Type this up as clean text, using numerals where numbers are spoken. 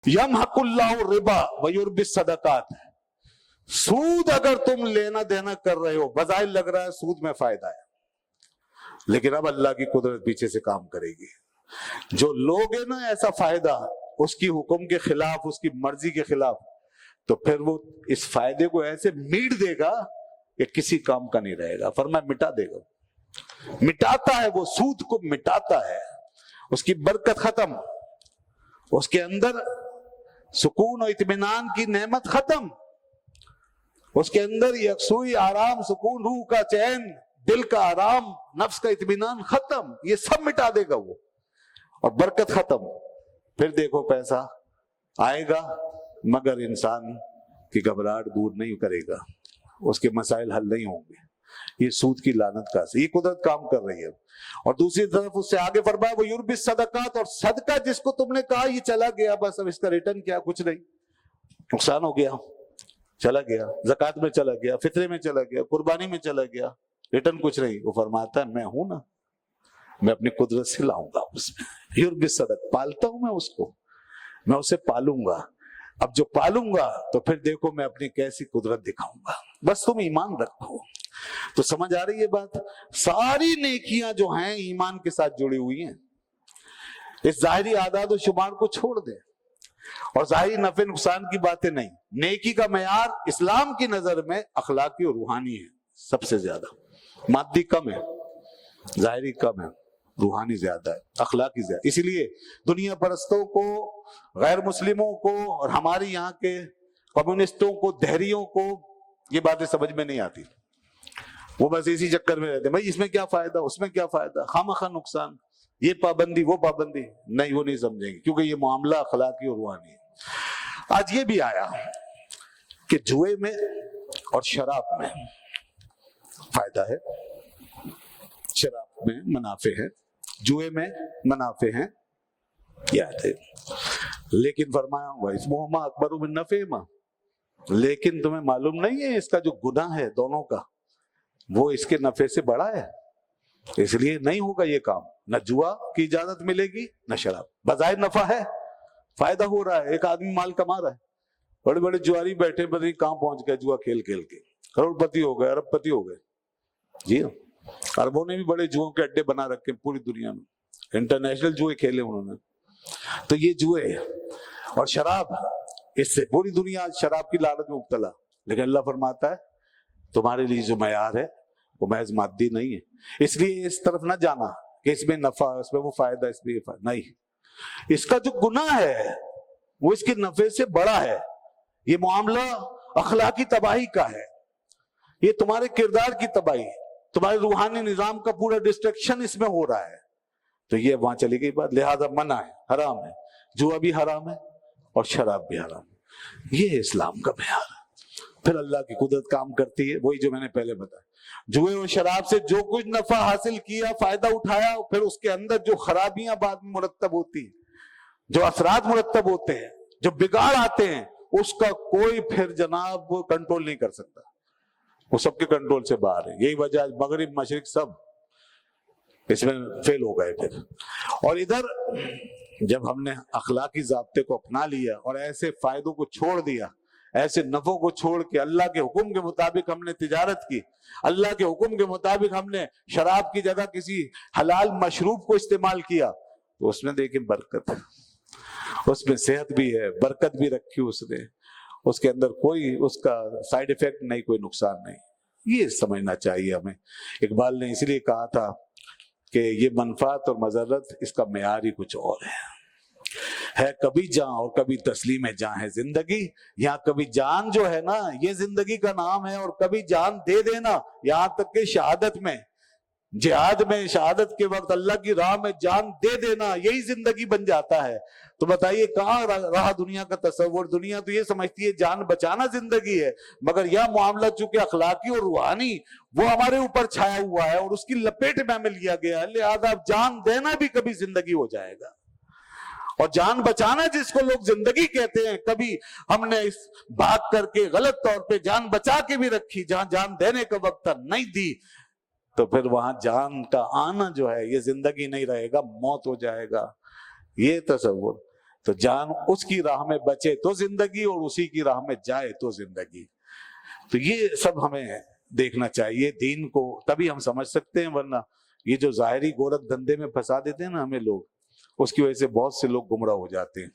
यमहकुल्लाहु रिबा व युर्बि सदकात, सूद अगर तुम लेना देना कर रहे हो, बज़ाहिर लग रहा है सूद में फायदा है, लेकिन अब अल्लाह की कुदरत पीछे से काम करेगी। जो लोगे ना ऐसा फायदा उसकी हुक्म के खिलाफ, उसकी मर्जी के खिलाफ, तो फिर वो इस फायदे को ऐसे मीट देगा कि किसी काम का नहीं रहेगा। फरमाया मिटा देगा, मिटाता है, वो सूद को मिटाता है, उसकी बरकत खत्म, उसके अंदर सुकून और इत्मीनान की नेमत खत्म, उसके अंदर यकसुई आराम, सुकून, रूह का चैन, दिल का आराम, नफ्स का इत्मीनान खत्म, ये सब मिटा देगा वो, और बरकत खत्म। फिर देखो पैसा आएगा मगर इंसान की घबराहट दूर नहीं करेगा, उसके मसाइल हल नहीं होंगे। ये सूद की लानत का से ये कुदरत काम कर रही है। और दूसरी तरफ उससे आगे फरमाया वो युर्बि सदकात, और सदका जिसको तुमने कहा ये चला गया, बस अब इसका रिटर्न क्या, कुछ नहीं, नुकसान हो गया, चला गया, ज़कात में चला गया, फित्रे में चला गया, कुर्बानी में चला गया, रिटर्न कुछ नहीं। वो फरमाता है मैं हूं ना, मैं अपनी कुदरत से लाऊंगा उसमें, युर्बि सदक, पालता हूं मैं उसको, मैं उसे पालूंगा। अब जो पालूंगा तो फिर देखो मैं अपनी कैसी कुदरत दिखाऊंगा, बस तुम ईमान रखो। तो समझ आ रही है बात? सारी नेकियां जो हैं ईमान के साथ जुड़ी हुई हैं। इस जाहिरी आदाद और शुमार को छोड़ दे और जाहिरी नफे नुकसान की बातें नहीं। नेकी का मयार इस्लाम की नजर में अखलाकी और रूहानी है सबसे ज्यादा, मादी कम है, जाहिरी कम है, रूहानी ज्यादा है, अखलाकी ज्यादा। इसीलिए दुनिया परस्तों को, गैर मुस्लिमों को और हमारे यहाँ के कम्युनिस्टों को, दहरियों को ये बातें समझ में नहीं आती। वो बस इसी चक्कर में रहते, भाई इसमें क्या फायदा, उसमें क्या फायदा, खामखा नुकसान, ये पाबंदी वो पाबंदी, नहीं वो नहीं समझेंगे, क्योंकि ये मामला अखलाकी और रूहानी है। आज ये भी आया कि जुए में और शराब में फायदा है, शराब में मुनाफे है, जुए में मुनाफे हैं, याद है। लेकिन फरमाया वइस्मुहुमा अकबरु मिन नफ़िहिमा, लेकिन तुम्हें मालूम नहीं है इसका जो गुनाह है दोनों का वो इसके नफे से बड़ा है, इसलिए नहीं होगा ये काम। न जुआ की इजाजत मिलेगी न शराब। बजाय नफा है, फायदा हो रहा है, एक आदमी माल कमा रहा है, बड़े बड़े जुआरी बैठे पता नहीं कहां पहुंच गए, जुआ खेल खेल के करोड़पति हो गए, अरबपति हो गए। जी अरबों ने भी बड़े जुओं के अड्डे बना रखे पूरी दुनिया में, इंटरनेशनल जुए खेले उन्होंने। तो ये जुए और शराब, इससे पूरी दुनिया आज शराब की लालच में मुब्तला। लेकिन अल्लाह फरमाता है तुम्हारे लिए जो मयार है वो महज मादी नहीं है, इसलिए इस तरफ ना जाना कि इसमें नफा, इसमें वो फायदा, इसमें ये फायदा नहीं। इसका जो गुनाह है वो इसके नफे से बड़ा है। ये मामला अखलाकी तबाही का है, ये तुम्हारे किरदार की तबाही, तुम्हारे रूहानी निजाम का पूरा डिस्ट्रक्शन इसमें हो रहा है। तो ये वहां चली गई बात, लिहाजा मना है, हराम है, जुआ भी हराम है और शराब भी हराम है। ये है इस्लाम का मयार। फिर अल्लाह की कुदरत काम करती है, वही जो मैंने पहले बताया। जुए और शराब से जो कुछ नफा हासिल किया, फायदा उठाया, फिर उसके अंदर जो खराबियां बाद में मुरत्तब होती हैं, जो असरात मुरत्तब होते हैं, जो बिगाड़ आते हैं, उसका कोई फिर जनाब कंट्रोल नहीं कर सकता, वो सबके कंट्रोल से बाहर है। यही वजह मगरिब मशरिक सब इसमें फेल हो गए फिर। और इधर जब हमने अखलाकी ज़ाब्ते को अपना लिया और ऐसे फायदों को छोड़ दिया, ऐसे नफों को छोड़ के अल्लाह के हुक्म के मुताबिक हमने तिजारत की, अल्लाह के हुक्म के मुताबिक हमने शराब की जगह किसी हलाल मशरूब को इस्तेमाल किया, तो उसमें देखिए बरकत है, उसमें सेहत भी है, बरकत भी रखी उसने, उसके अंदर कोई उसका साइड इफेक्ट नहीं, कोई नुकसान नहीं। ये समझना चाहिए हमें। इकबाल ने इसलिए कहा था कि ये मनफात और मजरत, इसका मेयार ही कुछ और है कभी जान और कभी तस्लीम जान है जिंदगी। यहाँ कभी जान जो है ना ये जिंदगी का नाम है, और कभी जान दे देना, यहाँ तक कि शहादत में, जिहाद में, शहादत के वक्त अल्लाह की राह में जान दे देना, यही जिंदगी बन जाता है। तो बताइए कहाँ रहा दुनिया का तस्वुर। दुनिया तो ये समझती है जान बचाना जिंदगी है, मगर यह मामला चूंकि अखलाकी और रूहानी वो हमारे ऊपर छाया हुआ है और उसकी लपेट में हमें लिया गया है, लिहाजा जान देना भी कभी जिंदगी हो जाएगा। और जान बचाना जिसको लोग जिंदगी कहते हैं, कभी हमने इस भाग करके गलत तौर पे जान बचा के भी रखी, जहां जान देने का वक्त नहीं दी, तो फिर वहां जान का आना जो है ये जिंदगी नहीं रहेगा, मौत हो जाएगा। ये तसव्वुर تو جان اس کی راہ میں بچے تو زندگی، اور اسی کی راہ میں جائے تو زندگی. تو یہ سب ہمیں دیکھنا چاہیے دین کو، تبھی ہم سمجھ سکتے ہیں. ورنہ یہ جو ظاہری گورکھ دھندے میں پھنسا دیتے ہیں نا ہمیں لوگ، اس کی وجہ سے بہت سے لوگ گمراہ ہو جاتے ہیں.